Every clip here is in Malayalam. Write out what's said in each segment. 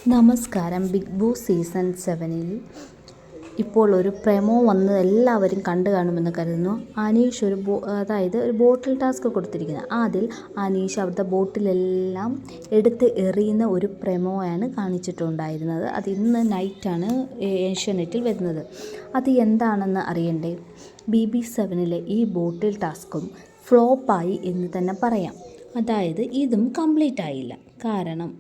നമസ്കാരം. ബിഗ് ബോസ് സീസൺ 7-ൽ ഇപ്പോൾ ഒരു പ്രൊമോ വന്ന് എല്ലാവരും കണ്ടു കാണുമെന്ന് കരുതുന്നു. അനീഷ് ഒരു ബോട്ടിൽ ടാസ്ക് കൊടുത്തിരിക്കുന്നത്. അതിൽ അനീഷ് അവിടുത്തെ ബോട്ടിലെല്ലാം എടുത്ത് എറിയുന്ന ഒരു പ്രൊമോയാണ് കാണിച്ചിട്ടുണ്ടായിരുന്നത്. അത് ഇന്ന് നൈറ്റാണ് ഏഷ്യാനെറ്റിൽ വരുന്നത്. അത് എന്താണെന്ന് അറിയണ്ടേ? BB7-ലെ ഈ ബോട്ടിൽ ടാസ്കും ഫ്ലോപ്പായി എന്ന് തന്നെ പറയാം. അതായത് ഇതും കംപ്ലീറ്റ് ആയില്ല. കാരണം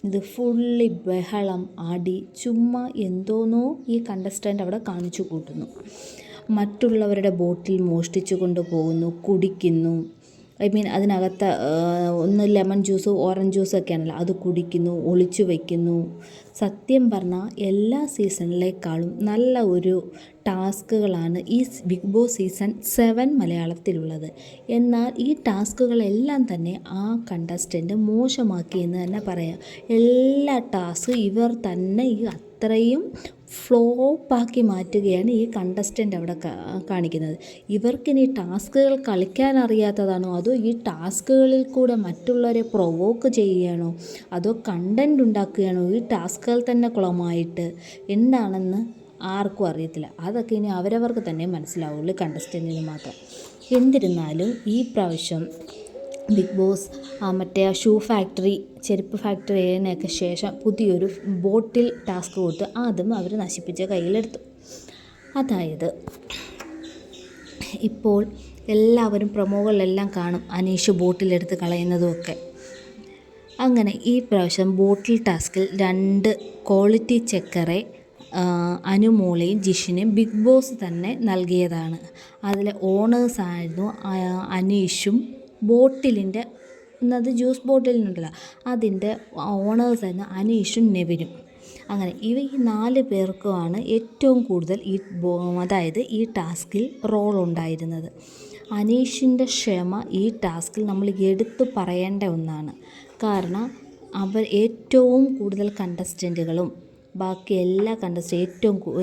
ഇത് ഫുള്ളി ബഹളം, അടി, ചുമ്മാ എന്തോന്നോ ഈ കണ്ടസ്റ്റൻ്റ് അവിടെ കാണിച്ചു കൂട്ടുന്നു. മറ്റുള്ളവരുടെ ബോട്ടിൽ മോഷ്ടിച്ചു കൊണ്ടുപോകുന്നു, കുടിക്കുന്നു. അതിനകത്ത് ഒന്ന് ലെമൺ ജ്യൂസ്, ഓറഞ്ച് ജ്യൂസൊക്കെയാണല്ലോ, അത് കുടിക്കുന്നു, ഒളിച്ചു വയ്ക്കുന്നു. സത്യം പറഞ്ഞാൽ എല്ലാ സീസണിലേക്കാളും നല്ല ഒരു ടാസ്കുകളാണ് ഈ ബിഗ് ബോസ് സീസൺ 7 മലയാളത്തിലുള്ളത്. എന്നാൽ ഈ ടാസ്കുകളെല്ലാം തന്നെ ആ കണ്ടസ്റ്റൻ്റ് മോശമാക്കിയെന്ന് തന്നെ പറയാം. എല്ലാ ടാസ്കും ഇവർ തന്നെ അത്രയും ഫ്ലോപ്പാക്കി മാറ്റുകയാണ് ഈ കണ്ടസ്റ്റൻ്റ് അവിടെ കാണിക്കുന്നത്. ഇവർക്കിനി ടാസ്കുകൾ കളിക്കാൻ അറിയാത്തതാണോ, അതോ ഈ ടാസ്കുകളിൽ കൂടെ മറ്റുള്ളവരെ പ്രൊവോക്ക് ചെയ്യുകയാണോ, അതോ കണ്ടൻറ് ഉണ്ടാക്കുകയാണോ ഈ ടാസ്കുകൾ തന്നെ കുളമായിട്ട് എന്താണെന്ന് ആർക്കും അറിയത്തില്ല. അതൊക്കെ ഇനി അവരവർക്ക് തന്നെ മനസ്സിലാവുള്ളൂ, കണ്ടസ്റ്റൻറ്റിന് മാത്രം. എന്നിരുന്നാലും ഈ പ്രാവശ്യം ബിഗ് ബോസ് മറ്റേ ഷൂ ഫാക്ടറി, ചെരുപ്പ് ഫാക്ടറിയൊക്കെ ശേഷം പുതിയൊരു ബോട്ടിൽ ടാസ്ക് കൊടുത്ത് അതും അവർ നശിപ്പിച്ച കയ്യിലെടുത്തു. അതായത് ഇപ്പോൾ എല്ലാവരും പ്രൊമോകളിലെല്ലാം കാണും അനീഷ് ബോട്ടിലെടുത്ത് കളയുന്നതുമൊക്കെ. അങ്ങനെ ഈ പ്രാവശ്യം ബോട്ടിൽ ടാസ്കിൽ 2 ക്വാളിറ്റി ചെക്കറെ അനുമോളെയും ജിഷിനെയും ബിഗ് ബോസ് തന്നെ നൽകിയതാണ്. അതിലെ ഓണേഴ്സായിരുന്നു അനീഷും ബോട്ടിലിൻ്റെ അത് ജ്യൂസ് ബോട്ടിലിനുണ്ടല്ലോ അതിൻ്റെ ഓണേഴ്സായിരുന്നു അനീഷും നെവിനും. അങ്ങനെ ഈ 4 പേർക്കുമാണ് ഏറ്റവും കൂടുതൽ ഈ ടാസ്കിൽ റോൾ ഉണ്ടായിരുന്നത്. അനീഷിൻ്റെ ക്ഷമ ഈ ടാസ്കിൽ നമ്മൾ എടുത്തു പറയേണ്ട ഒന്നാണ്. കാരണം അവർ ഏറ്റവും കൂടുതൽ കണ്ടസ്റ്റൻറ്റുകളും ബാക്കി എല്ലാ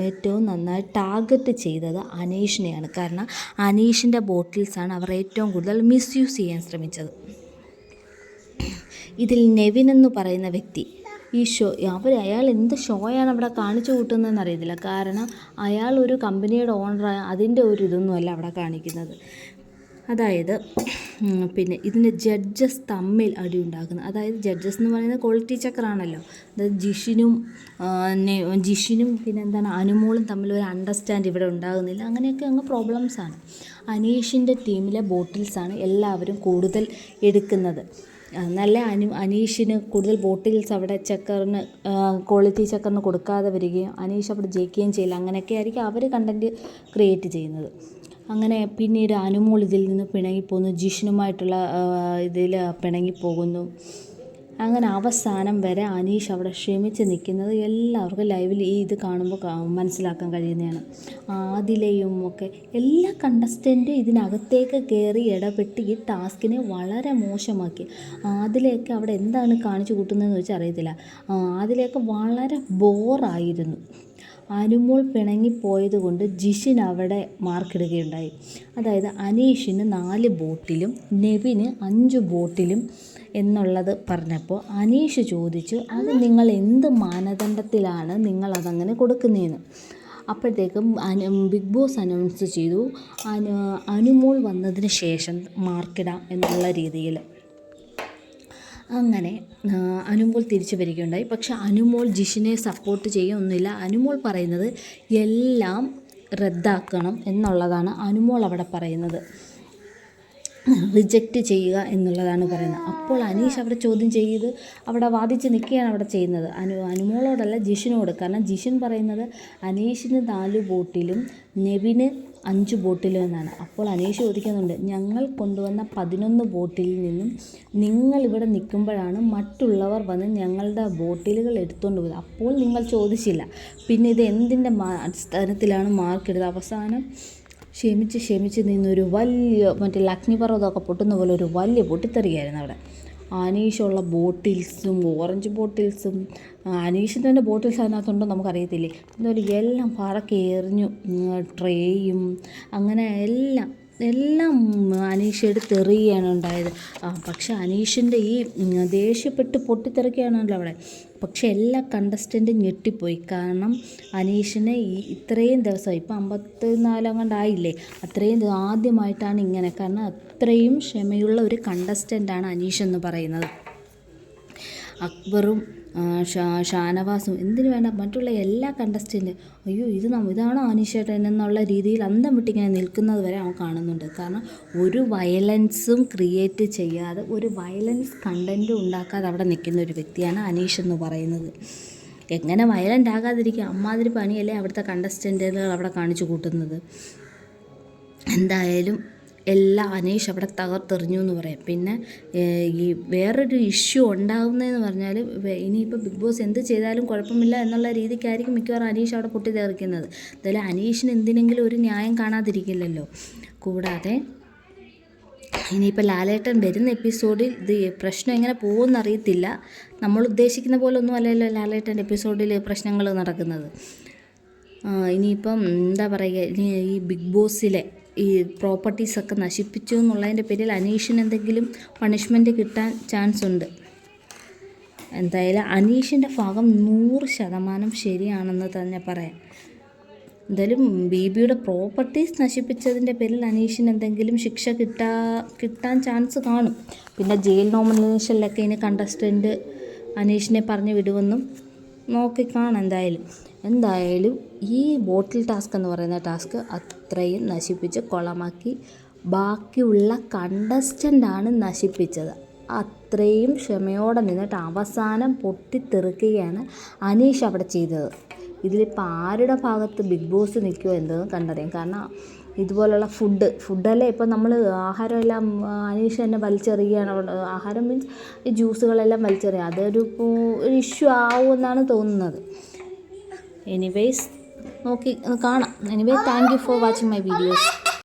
ഏറ്റവും നന്നായി ടാർഗറ്റ് ചെയ്തത് അനീഷിനെയാണ്. കാരണം അനീഷിൻ്റെ ബോട്ടിൽസാണ് അവർ ഏറ്റവും കൂടുതൽ മിസ്യൂസ് ചെയ്യാൻ ശ്രമിച്ചത്. ഇതിൽ നെവിൻ എന്ന് പറയുന്ന വ്യക്തി അയാൾ എന്ത് ഷോയാണ് അവിടെ കാണിച്ചു കൂട്ടുന്നതെന്ന് അറിയത്തില്ല. കാരണം അയാൾ ഒരു കമ്പനിയുടെ ഓണറായ അതിൻ്റെ ഒരു ഇതൊന്നുമല്ല അവിടെ കാണിക്കുന്നത്. അതായത് പിന്നെ ഇതിൻ്റെ ജഡ്ജസ് തമ്മിൽ അടി ഉണ്ടാക്കുന്നത്. അതായത് ജഡ്ജസ് എന്ന് പറയുന്നത് ക്വാളിറ്റി ചെക്കറാണല്ലോ. അതായത് ജിഷിനും പിന്നെ അനുമോളും തമ്മിൽ ഒരു അണ്ടർസ്റ്റാൻഡ് ഇവിടെ ഉണ്ടാകുന്നില്ല. അങ്ങനെയൊക്കെ അങ്ങ് പ്രോബ്ലംസാണ്. അനീഷിൻ്റെ ടീമിലെ ബോട്ടിൽസാണ് എല്ലാവരും കൂടുതൽ എടുക്കുന്നത്. നല്ല അനീഷിന് കൂടുതൽ ബോട്ടിൽസ് അവിടെ ക്വാളിറ്റി ചെക്കറിന് കൊടുക്കാതെ വരികയും അനീഷ് അവിടെ ജയിക്കുകയും ചെയ്യില്ല. അങ്ങനെയൊക്കെ ആയിരിക്കും അവർ കണ്ടൻറ്റ് ക്രിയേറ്റ് ചെയ്യുന്നത്. അങ്ങനെ പിന്നീട് അനുമോൾ ഇതിൽ നിന്ന് പിണങ്ങിപ്പോകുന്നു, ജിഷിനുമായിട്ടുള്ള ഇതിൽ പിണങ്ങിപ്പോകുന്നു. അങ്ങനെ അവസാനം വരെ അനീഷ് അവിടെ ക്ഷമിച്ച് നിൽക്കുന്നത് എല്ലാവർക്കും ലൈവിൽ ഈ ഇത് കാണുമ്പോൾ മനസ്സിലാക്കാൻ കഴിയുന്നതാണ്. ആദിലയും ഒക്കെ എല്ലാ കണ്ടസ്റ്റൻറ്റും ഇതിനകത്തേക്ക് കയറി ഇടപെട്ട് ഈ ടാസ്കിനെ വളരെ മോശമാക്കി. ആദിലയൊക്കെ അവിടെ എന്താണ് കാണിച്ചു കൂട്ടുന്നതെന്ന് വെച്ചാൽ അറിയത്തില്ല. ആദിലയൊക്കെ വളരെ ബോറായിരുന്നു. അനുമോൾ പിണങ്ങിപ്പോയത് കൊണ്ട് ജിഷിൻ അവിടെ മാർക്കിടുകയുണ്ടായി. അതായത് അനീഷിന് 4 ബോട്ടിലും നെവിന് 5 ബോട്ടിലും എന്നുള്ളത് പറഞ്ഞപ്പോൾ അനീഷ് ചോദിച്ചു, അത് നിങ്ങൾ എന്ത് മാനദണ്ഡത്തിലാണ് നിങ്ങളതങ്ങനെ കൊടുക്കുന്നതെന്ന്. അപ്പോഴത്തേക്കും ബിഗ് ബോസ് അനൗൺസ് ചെയ്തു, അനുമോൾ വന്നതിന് ശേഷം മാർക്കിടാം എന്നുള്ള രീതിയിൽ. അങ്ങനെ അനുമോൾ തിരിച്ചു വരികയുണ്ടായി. പക്ഷെ അനുമോൾ ജിഷിനെ സപ്പോർട്ട് ചെയ്യുകയൊന്നുമില്ല. അനുമോൾ പറയുന്നത് എല്ലാം റദ്ദാക്കണം എന്നുള്ളതാണ് അനുമോൾ അവിടെ പറയുന്നത്. റിജക്റ്റ് ചെയ്യുക എന്നുള്ളതാണ് പറയുന്നത്. അപ്പോൾ അനീഷ് അവിടെ ചോദ്യം ചെയ്ത് അവിടെ വാദിച്ച് നിൽക്കുകയാണ് അവിടെ ചെയ്യുന്നത്. അനുമോളോടല്ല, ജിഷിനോട്. കാരണം ജിഷിൻ പറയുന്നത് അനീഷിന് 4 ബോട്ടിലും നെവിന് 5 ബോട്ടിലും എന്നാണ്. അപ്പോൾ അനീഷ് ചോദിക്കുന്നുണ്ട്, ഞങ്ങൾ കൊണ്ടുവന്ന 11 ബോട്ടിലിൽ നിന്നും നിങ്ങളിവിടെ നിൽക്കുമ്പോഴാണ് മറ്റുള്ളവർ വന്ന് ഞങ്ങളുടെ ബോട്ടിലുകൾ എടുത്തുകൊണ്ട് പോയത്. അപ്പോൾ നിങ്ങൾ ചോദിച്ചില്ല, പിന്നെ ഇത് എന്തിൻ്റെ അടിസ്ഥാനത്തിലാണ് മാർക്കെടുത്തത്? അവസാനം ക്ഷമിച്ച് നിന്നൊരു വലിയ അഗ്നിപർവ്വതമൊക്കെ പൊട്ടുന്ന പോലെ ഒരു വലിയ പൊട്ടിത്തെറിയായിരുന്നു അവിടെ. അനീഷുള്ള ബോട്ടിൽസും ഓറഞ്ച് ബോട്ടിൽസും അനീഷിൻ്റെ തന്നെ ബോട്ടിൽസ് അതിനകത്തുണ്ടോ നമുക്കറിയത്തില്ലേ. എന്തായാലും എല്ലാം പറക്കി എറിഞ്ഞു. ട്രേയും അങ്ങനെ എല്ലാം എല്ലാം അനീഷ എടുത്ത് എറിയുകയാണ് ഉണ്ടായത്. പക്ഷെ അനീഷിൻ്റെ ഈ ദേഷ്യപ്പെട്ട് പൊട്ടിത്തെറിക്കുകയാണല്ലോ അവിടെ. പക്ഷെ എല്ലാ കണ്ടസ്റ്റൻറ്റും ഞെട്ടിപ്പോയി. കാരണം അനീഷിനെ ഇത്രയും ദിവസം ഇപ്പം 54 അങ്ങാണ്ടായില്ലേ, അത്രയും ആദ്യമായിട്ടാണ് ഇങ്ങനെ. കാരണം അത്രയും ക്ഷമയുള്ള ഒരു കണ്ടസ്റ്റൻ്റാണ് അനീഷ് എന്ന് പറയുന്നത്. അക്ബറും ഷാനവാസും എന്തിനു വേണ്ട മറ്റുള്ള എല്ലാ കണ്ടസ്റ്റൻറ്റും അയ്യോ ഇതാണോ അനീഷേട്ടൻ എന്നുള്ള രീതിയിൽ അന്തം വിട്ടിങ്ങനെ നിൽക്കുന്നത് വരെ അവൻ കാണുന്നുണ്ട്. കാരണം ഒരു വയലൻസും ക്രിയേറ്റ് ചെയ്യാതെ, ഒരു വയലൻസ് കണ്ടൻറ്റും ഉണ്ടാക്കാതെ അവിടെ നിൽക്കുന്ന ഒരു വ്യക്തിയാണ് അനീഷ് എന്ന് പറയുന്നത്. എങ്ങനെ വയലൻ്റ് ആകാതിരിക്കുക? അമ്മാതിരി പണിയല്ലേ അവിടുത്തെ കണ്ടസ്റ്റൻറ്റുകൾ അവിടെ കാണിച്ചു കൂട്ടുന്നത്. എന്തായാലും അനീഷ് അവിടെ തകർത്തെറിഞ്ഞു എന്ന് പറയാം. പിന്നെ ഈ വേറൊരു ഇഷ്യൂ ഉണ്ടാകുന്നതെന്ന് പറഞ്ഞാൽ ഇനിയിപ്പോൾ ബിഗ് ബോസ് എന്ത് ചെയ്താലും കുഴപ്പമില്ല എന്നുള്ള രീതിക്കായിരിക്കും മിക്കവാറും അനീഷ് അവിടെ പൊട്ടിത്തെറിക്കുന്നത്. എന്തായാലും അനീഷിന് എന്തിനെങ്കിലും ഒരു ന്യായം കാണാതിരിക്കില്ലല്ലോ. കൂടാതെ ഇനിയിപ്പോൾ ലാലേട്ടൻ വരുന്ന എപ്പിസോഡിൽ ഇത് പ്രശ്നം എങ്ങനെ പോകുമെന്നറിയത്തില്ല. നമ്മൾ ഉദ്ദേശിക്കുന്ന പോലെ ഒന്നും അല്ലല്ലോ ലാലേട്ടൻ്റെ എപ്പിസോഡിൽ പ്രശ്നങ്ങൾ നടക്കുന്നത്. ഇനിയിപ്പം എന്താ പറയുക, ഈ ബിഗ് ബോസിലെ ഈ പ്രോപ്പർട്ടീസൊക്കെ നശിപ്പിച്ചു എന്നുള്ളതിൻ്റെ പേരിൽ അനീഷിന് എന്തെങ്കിലും പണിഷ്മെൻറ്റ് കിട്ടാൻ ചാൻസ് ഉണ്ട്. എന്തായാലും അനീഷിൻ്റെ ഭാഗം 100% ശരിയാണെന്ന് തന്നെ പറയാം. എന്തായാലും ബിയുടെ പ്രോപ്പർട്ടീസ് നശിപ്പിച്ചതിൻ്റെ പേരിൽ അനീഷിന് എന്തെങ്കിലും ശിക്ഷ കിട്ടാൻ ചാൻസ് കാണും. പിന്നെ ജയിൽ നോമിനേഷനിലൊക്കെ ഇനി കണ്ടസ്റ്റൻറ്റ് അനീഷിനെ പറഞ്ഞു വിടുമെന്നും നോക്കിക്കാണാം. എന്തായാലും ഈ ബോട്ടിൽ ടാസ്ക് എന്ന് പറയുന്ന ടാസ്ക് അത്രയും നശിപ്പിച്ച് കൊളമാക്കി. ബാക്കിയുള്ള കണ്ടസ്റ്റൻ്റാണ് നശിപ്പിച്ചത്. അത്രയും ക്ഷമയോടെ നിന്നിട്ട് അവസാനം പൊട്ടിത്തെറിക്കുകയാണ് അനീഷ് അവിടെ ചെയ്തത്. ഇതിലിപ്പോൾ ആരുടെ ഭാഗത്ത് ബിഗ് ബോസ് നിൽക്കുമോ എന്തെന്ന് കണ്ടറിയാം. കാരണം ഇതുപോലുള്ള ഫുഡല്ലേ ഇപ്പോൾ നമ്മൾ ആഹാരമെല്ലാം അനീഷ് തന്നെ വലിച്ചെറിയുകയാണ്. ആഹാരം മീൻസ് ഈ ജ്യൂസുകളെല്ലാം വലിച്ചെറിയുക, അതൊരു ഇഷ്യൂ ആവുമെന്നാണ് തോന്നുന്നത്. എനിവേയ്സ് നോക്കി കാണാം. Anyway thank you for watching my videos.